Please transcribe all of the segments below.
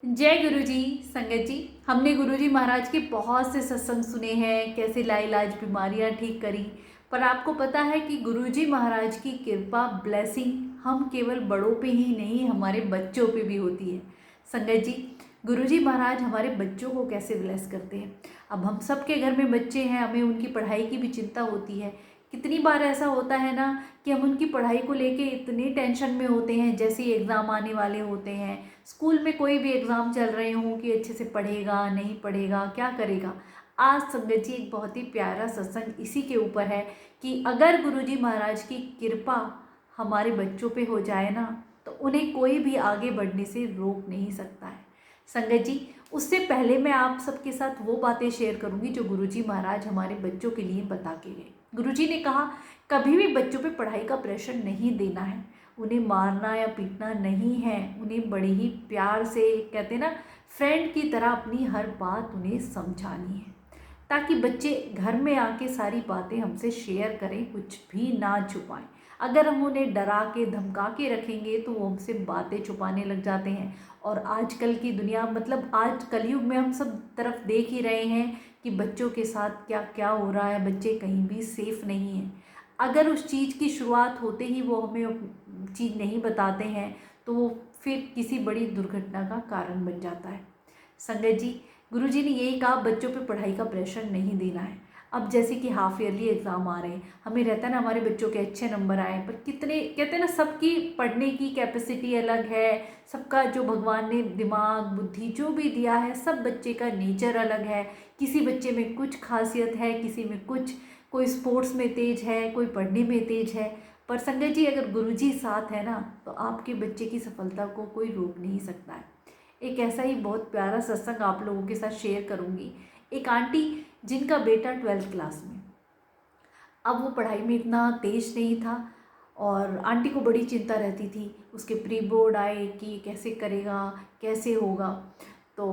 जय गुरु जी। संगत जी, हमने गुरु जी महाराज के बहुत से सत्संग सुने हैं, कैसे लाइलाज बीमारियां ठीक करी। पर आपको पता है कि गुरु जी महाराज की कृपा ब्लेसिंग हम केवल बड़ों पे ही नहीं, हमारे बच्चों पे भी होती है। संगत जी, गुरु जी महाराज हमारे बच्चों को कैसे ब्लेस करते हैं। अब हम सबके घर में बच्चे हैं, हमें उनकी पढ़ाई की भी चिंता होती है। कितनी बार ऐसा होता है ना कि हम उनकी पढ़ाई को लेके इतने टेंशन में होते हैं, जैसे ही एग्ज़ाम आने वाले होते हैं, स्कूल में कोई भी एग्ज़ाम चल रहे हों कि अच्छे से पढ़ेगा नहीं पढ़ेगा क्या करेगा। आज संगत जी एक बहुत ही प्यारा सत्संग इसी के ऊपर है कि अगर गुरुजी महाराज की कृपा हमारे बच्चों पे हो जाए ना, तो उन्हें कोई भी आगे बढ़ने से रोक नहीं सकता है। संगत जी, उससे पहले मैं आप सबके साथ वो बातें शेयर करूंगी जो गुरुजी महाराज हमारे बच्चों के लिए बता के गए। गुरुजी ने कहा, कभी भी बच्चों पे पढ़ाई का प्रेशर नहीं देना है, उन्हें मारना या पीटना नहीं है, उन्हें बड़े ही प्यार से, कहते हैं ना, फ्रेंड की तरह अपनी हर बात उन्हें समझानी है, ताकि बच्चे घर में आके सारी बातें हमसे शेयर करें, कुछ भी ना छुपाएं। अगर हम उन्हें डरा के धमका के रखेंगे तो वो हमसे बातें छुपाने लग जाते हैं। और आजकल की दुनिया, मतलब आज कलयुग में हम सब तरफ देख ही रहे हैं कि बच्चों के साथ क्या क्या हो रहा है। बच्चे कहीं भी सेफ नहीं हैं। अगर उस चीज़ की शुरुआत होते ही वो हमें चीज़ नहीं बताते हैं तो वो फिर किसी बड़ी दुर्घटना का कारण बन जाता है। संगत जी, गुरुजी ने यही कहा, बच्चों पे पढ़ाई का प्रेशर नहीं देना है। अब जैसे कि हाफ ईयरली एग्ज़ाम आ रहे हैं, हमें रहता है ना हमारे बच्चों के अच्छे नंबर आए, पर कितने, कहते हैं ना, सबकी पढ़ने की कैपेसिटी अलग है। सबका जो भगवान ने दिमाग बुद्धि जो भी दिया है, सब बच्चे का नेचर अलग है। किसी बच्चे में कुछ खासियत है, किसी में कुछ, कोई स्पोर्ट्स में तेज है, कोई पढ़ने में तेज है। पर संगत जी, अगर गुरुजी साथ है ना, तो आपके बच्चे की सफलता को कोई रोक नहीं सकता है। एक ऐसा ही बहुत प्यारा सत्संग आप लोगों के साथ शेयर करूंगी। एक आंटी जिनका बेटा 12th क्लास में, अब वो पढ़ाई में इतना तेज नहीं था और आंटी को बड़ी चिंता रहती थी, उसके प्री बोर्ड आए कि कैसे करेगा, कैसे होगा। तो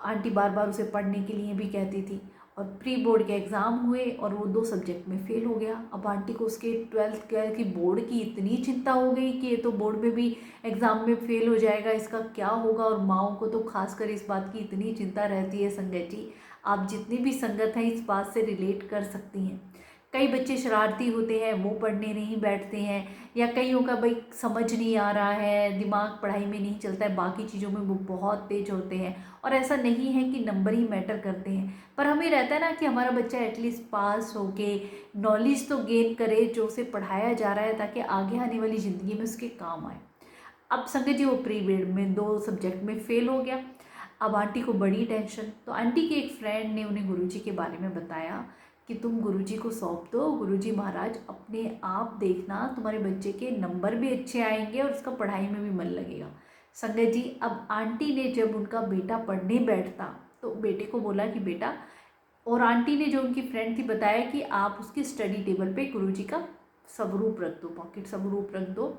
आंटी बार बार उसे पढ़ने के लिए भी कहती थी। और प्री बोर्ड के एग्ज़ाम हुए और वो 2 सब्जेक्ट में फ़ेल हो गया। अब आंटी को उसके 12th की बोर्ड की इतनी चिंता हो गई कि ये तो बोर्ड में भी एग्ज़ाम में फ़ेल हो जाएगा, इसका क्या होगा। और माँओं को तो खासकर इस बात की इतनी चिंता रहती है। संगत जी, आप जितनी भी संगत हैं इस बात से रिलेट कर सकती हैं। कई बच्चे शरारती होते हैं, वो पढ़ने नहीं बैठते हैं, या कईयों का भाई समझ नहीं आ रहा है, दिमाग पढ़ाई में नहीं चलता है, बाकी चीज़ों में वो बहुत तेज होते हैं। और ऐसा नहीं है कि नंबर ही मैटर करते हैं, पर हमें रहता है ना कि हमारा बच्चा एटलीस्ट पास होके नॉलेज तो गेन करे जो उसे पढ़ाया जा रहा है, ताकि आगे आने वाली ज़िंदगी में उसके काम आए। अब संगत जी, वो प्री बोर्ड में 2 सब्जेक्ट में फ़ेल हो गया। अब आंटी को बड़ी टेंशन। तो आंटी की एक फ्रेंड ने उन्हें गुरुजी के बारे में बताया कि तुम गुरुजी को सौंप दो, गुरुजी महाराज अपने आप देखना, तुम्हारे बच्चे के नंबर भी अच्छे आएंगे और उसका पढ़ाई में भी मन लगेगा। संगत जी, अब आंटी ने जब उनका बेटा पढ़ने बैठता तो बेटे को बोला कि बेटा, और आंटी ने जो उनकी फ्रेंड थी बताया कि आप उसके स्टडी टेबल पे गुरुजी का स्वरूप रख दो, पॉकेट स्वरूप रख दो।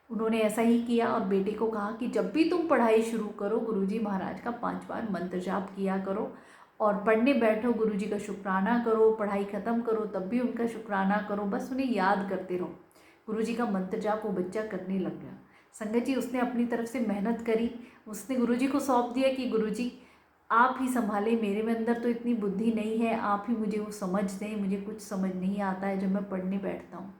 उन्होंने ऐसा ही किया और बेटे को कहा कि जब भी तुम पढ़ाई शुरू करो, गुरुजी महाराज का 5 बार मंत्र जाप किया करो, और पढ़ने बैठो गुरुजी का शुक्राना करो, पढ़ाई ख़त्म करो तब भी उनका शुक्राना करो, बस उन्हें याद करते रहो। गुरुजी का मंत्र जाप वो बच्चा करने लग गया। संगत जी, उसने अपनी तरफ से मेहनत करी। उसने गुरुजी को सौंप दिया कि गुरुजी आप ही संभालें, मेरे में अंदर तो इतनी बुद्धि नहीं है, आप ही मुझे वो समझ दें, मुझे कुछ समझ नहीं आता है जब मैं पढ़ने बैठता हूँ।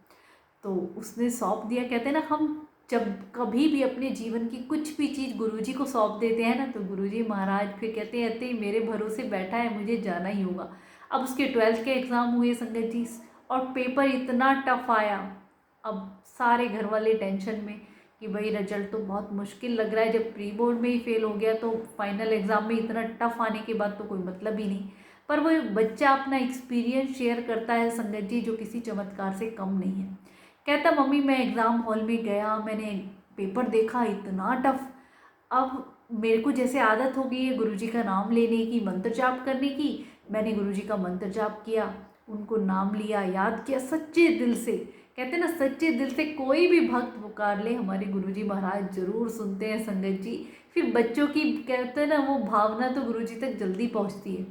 तो उसने सौंप दिया। कहते हैं ना, हम जब कभी भी अपने जीवन की कुछ भी चीज़ गुरुजी को सौंप देते हैं ना, तो गुरुजी महाराज फिर कहते हैं अते मेरे भरोसे बैठा है, मुझे जाना ही होगा। अब उसके 12th के एग्ज़ाम हुए संगत जी, और पेपर इतना टफ आया। अब सारे घर वाले टेंशन में कि भाई रिजल्ट तो बहुत मुश्किल लग रहा है, जब प्री बोर्ड में ही फेल हो गया तो फाइनल एग्ज़ाम में इतना टफ आने के बाद तो कोई मतलब ही नहीं। पर वो बच्चा अपना एक्सपीरियंस शेयर करता है संगत जी, जो किसी चमत्कार से कम नहीं है। कहता, मम्मी मैं एग्ज़ाम हॉल में गया, मैंने पेपर देखा, इतना टफ। अब मेरे को जैसे आदत हो गई है गुरुजी का नाम लेने की, मंत्र जाप करने की। मैंने गुरुजी का मंत्र जाप किया, उनको नाम लिया, याद किया सच्चे दिल से। कहते हैं ना, सच्चे दिल से कोई भी भक्त पुकार ले, हमारे गुरुजी महाराज जरूर सुनते हैं संगत जी। फिर बच्चों की, कहते हैं ना, वो भावना तो गुरुजी तक जल्दी पहुंचती है।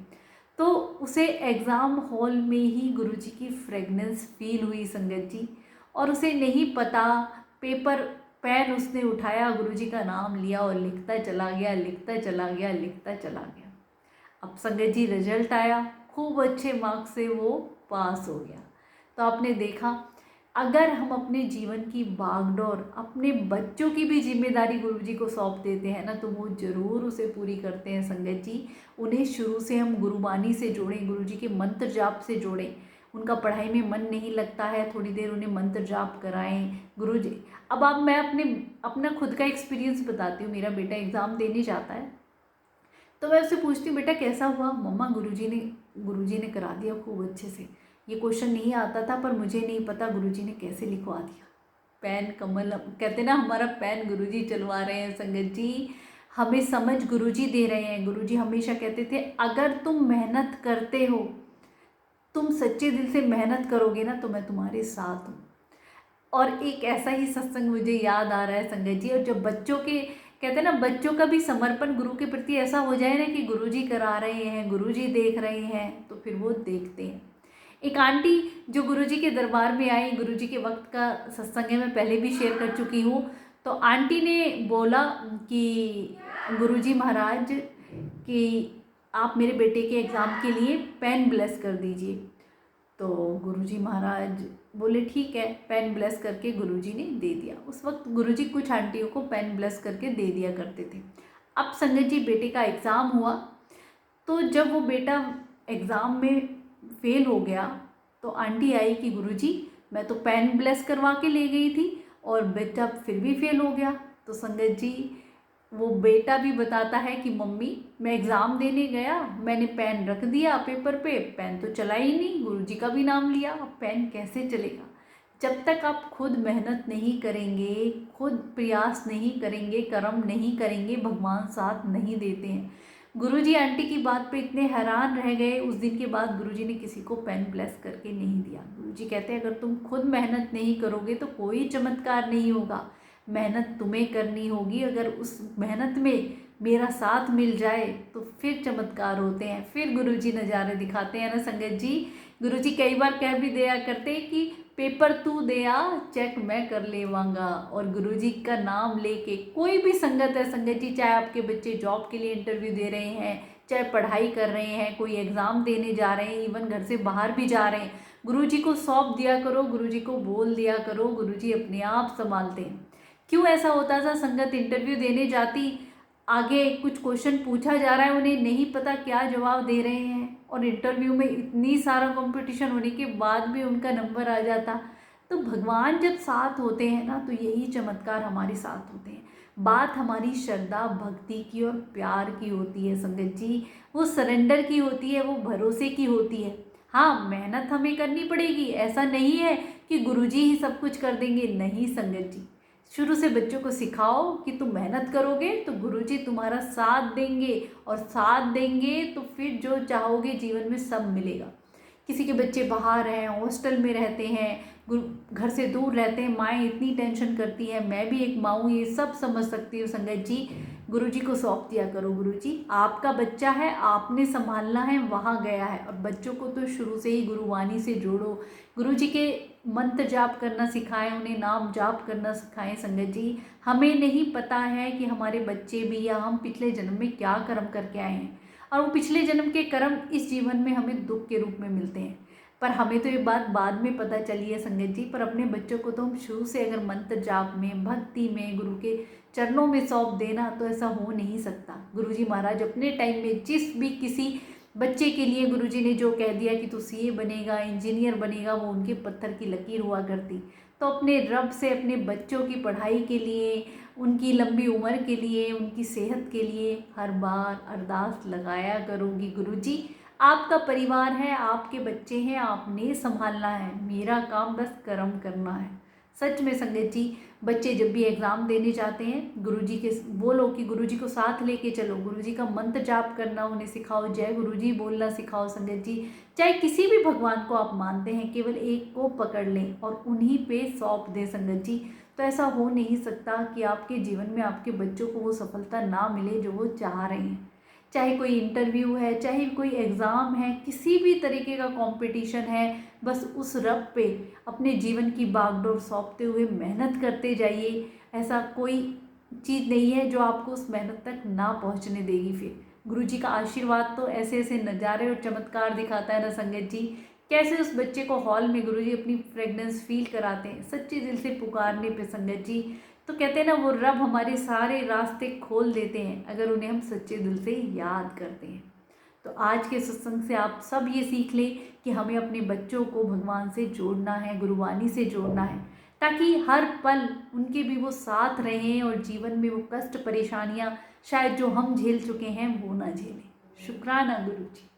तो उसे एग्ज़ाम हॉल में ही गुरुजी की फ्रेगनेंस फील हुई संगत जी। और उसे नहीं पता, पेपर पेन उसने उठाया, गुरुजी का नाम लिया और लिखता चला गया, लिखता चला गया, लिखता चला गया। अब संगत जी रिजल्ट आया, खूब अच्छे मार्क्स से वो पास हो गया। तो आपने देखा, अगर हम अपने जीवन की बागडोर अपने बच्चों की भी जिम्मेदारी गुरुजी को सौंप देते हैं ना, तो वो ज़रूर उसे पूरी करते हैं संगत जी। उन्हें शुरू से हम गुरुबानी से जोड़ें, गुरुजी के मंत्र जाप से जोड़ें। उनका पढ़ाई में मन नहीं लगता है, थोड़ी देर उन्हें मंत्र जाप कराएं गुरुजी। अब मैं अपना खुद का एक्सपीरियंस बताती हूँ। मेरा बेटा एग्ज़ाम देने जाता है, तो मैं उससे पूछती हूँ, बेटा कैसा हुआ? मम्मा गुरुजी ने करा दिया खूब अच्छे से, ये क्वेश्चन नहीं आता था पर मुझे नहीं पता गुरुजी ने कैसे लिखवा दिया। पेन कमल, कहते ना हमारा पेन गुरुजी चलवा रहे हैं संगत जी, हमें समझ गुरुजी दे रहे हैं। गुरुजी हमेशा कहते थे, अगर तुम मेहनत करते हो, तुम सच्चे दिल से मेहनत करोगे ना, तो मैं तुम्हारे साथ हूँ। और एक ऐसा ही सत्संग मुझे याद आ रहा है संगत जी, और जब बच्चों के कहते हैं ना, बच्चों का भी समर्पण गुरु के प्रति ऐसा हो जाए ना कि गुरुजी करा रहे हैं, गुरुजी देख रहे हैं, तो फिर वो देखते हैं। एक आंटी जो गुरुजी के दरबार में आई, गुरुजी के वक्त का सत्संग है, मैं पहले भी शेयर कर चुकी हूँ। तो आंटी ने बोला कि गुरुजी महाराज कि आप मेरे बेटे के एग्ज़ाम के लिए पेन ब्लेस कर दीजिए। तो गुरुजी महाराज बोले ठीक है, पेन ब्लेस करके गुरुजी ने दे दिया। उस वक्त गुरुजी कुछ आंटियों को पेन ब्लेस करके दे दिया करते थे। अब संगत जी बेटे का एग्ज़ाम हुआ, तो जब वो बेटा एग्ज़ाम में फेल हो गया, तो आंटी आई कि गुरुजी मैं तो पेन ब्लेस करवा के ले गई थी और बेटा फिर भी फेल हो गया। तो संगत जी वो बेटा भी बताता है कि मम्मी मैं एग्ज़ाम देने गया, मैंने पेन रख दिया पेपर पे, पेन तो चला ही नहीं, गुरुजी का भी नाम लिया, अब पेन कैसे चलेगा? जब तक आप खुद मेहनत नहीं करेंगे, खुद प्रयास नहीं करेंगे, कर्म नहीं करेंगे, भगवान साथ नहीं देते हैं। गुरुजी आंटी की बात पे इतने हैरान रह गए। उस दिन के बाद गुरुजी ने किसी को पेन ब्लेस करके नहीं दिया। गुरुजी कहते हैं, अगर तुम खुद मेहनत नहीं करोगे तो कोई चमत्कार नहीं होगा। मेहनत तुम्हें करनी होगी, अगर उस मेहनत में मेरा साथ मिल जाए तो फिर चमत्कार होते हैं, फिर गुरुजी नज़ारे दिखाते हैं ना संगत जी। गुरुजी कई बार कह भी दिया करते कि पेपर तू दे आ, चेक मैं कर लेवांगा। और गुरुजी का नाम लेके कोई भी संगत है संगत जी, चाहे आपके बच्चे जॉब के लिए इंटरव्यू दे रहे हैं, चाहे पढ़ाई कर रहे हैं, कोई एग्ज़ाम देने जा रहे हैं, इवन घर से बाहर भी जा रहे हैं, गुरुजी को सौंप दिया करो, गुरुजी को बोल दिया करो, गुरुजी अपने आप संभालते हैं। क्यों ऐसा होता था संगत? इंटरव्यू देने जाती, आगे कुछ क्वेश्चन पूछा जा रहा है, उन्हें नहीं पता क्या जवाब दे रहे हैं, और इंटरव्यू में इतनी सारा कंपटीशन होने के बाद भी उनका नंबर आ जाता। तो भगवान जब साथ होते हैं ना, तो यही चमत्कार हमारे साथ होते हैं। बात हमारी श्रद्धा भक्ति की और प्यार की होती है संगत जी, वो सरेंडर की होती है, वो भरोसे की होती है। हाँ, मेहनत हमें करनी पड़ेगी, ऐसा नहीं है कि गुरुजी ही सब कुछ कर देंगे, नहीं संगत जी। शुरू से बच्चों को सिखाओ कि तुम मेहनत करोगे तो गुरुजी तुम्हारा साथ देंगे, और साथ देंगे तो फिर जो चाहोगे जीवन में सब मिलेगा। किसी के बच्चे बाहर हैं, हॉस्टल में रहते हैं, घर से दूर रहते हैं, माएँ इतनी टेंशन करती हैं, मैं भी एक माँ हूँ, ये सब समझ सकती हूँ संगत जी। गुरुजी को सौंप दिया करो, गुरुजी आपका बच्चा है, आपने संभालना है, वहाँ गया है। और बच्चों को तो शुरू से ही गुरुवाणी से जोड़ो, गुरुजी के मंत्र जाप करना सिखाएं, उन्हें नाम जाप करना सिखाएं संगत जी। हमें नहीं पता है कि हमारे बच्चे भी या हम पिछले जन्म में क्या कर्म करके आए हैं, और वो पिछले जन्म के कर्म इस जीवन में हमें दुख के रूप में मिलते हैं। पर हमें तो ये बात बाद में पता चली है संगत जी। पर अपने बच्चों को तो हम शुरू से अगर मंत्र जाप में, भक्ति में, गुरु के चरणों में सौंप देना, तो ऐसा हो नहीं सकता। गुरुजी महाराज अपने टाइम में जिस भी किसी बच्चे के लिए गुरुजी ने जो कह दिया कि तू सीए बनेगा, इंजीनियर बनेगा, वो उनके पत्थर की लकीर हुआ करती। तो अपने रब से अपने बच्चों की पढ़ाई के लिए, उनकी लंबी उम्र के लिए, उनकी सेहत के लिए हर बार अरदास लगाया करूँगी। गुरुजी आपका परिवार है, आपके बच्चे हैं, आपने संभालना है, मेरा काम बस कर्म करना है। सच में संगत जी, बच्चे जब भी एग्ज़ाम देने जाते हैं, गुरुजी के बोलो कि गुरुजी को साथ लेके चलो, गुरुजी का मंत्र जाप करना उन्हें सिखाओ, जय गुरुजी बोलना सिखाओ संगत जी। चाहे किसी भी भगवान को आप मानते हैं, केवल एक को पकड़ लें और उन्हीं पे सौंप दें संगत जी। तो ऐसा हो नहीं सकता कि आपके जीवन में आपके बच्चों को वो सफलता ना मिले जो वो चाह रहे हैं। चाहे कोई इंटरव्यू है, चाहे कोई एग्ज़ाम है, किसी भी तरीके का कंपटीशन है, बस उस रब पे अपने जीवन की बागडोर सौंपते हुए मेहनत करते जाइए। ऐसा कोई चीज़ नहीं है जो आपको उस मेहनत तक ना पहुंचने देगी। फिर गुरुजी का आशीर्वाद तो ऐसे ऐसे नज़ारे और चमत्कार दिखाता है ना संगत जी। कैसे उस बच्चे को हॉल में गुरुजी अपनी फ्रेगनेंस फील कराते हैं सच्चे दिल से पुकारने पे संगत जी। तो कहते हैं ना, वो रब हमारे सारे रास्ते खोल देते हैं अगर उन्हें हम सच्चे दिल से याद करते हैं। तो आज के सत्संग से आप सब ये सीख लें कि हमें अपने बच्चों को भगवान से जोड़ना है, गुरुवाणी से जोड़ना है, ताकि हर पल उनके भी वो साथ रहें और जीवन में वो कष्ट परेशानियाँ शायद जो हम झेल चुके हैं वो ना झेलें। शुक्राना गुरु जी।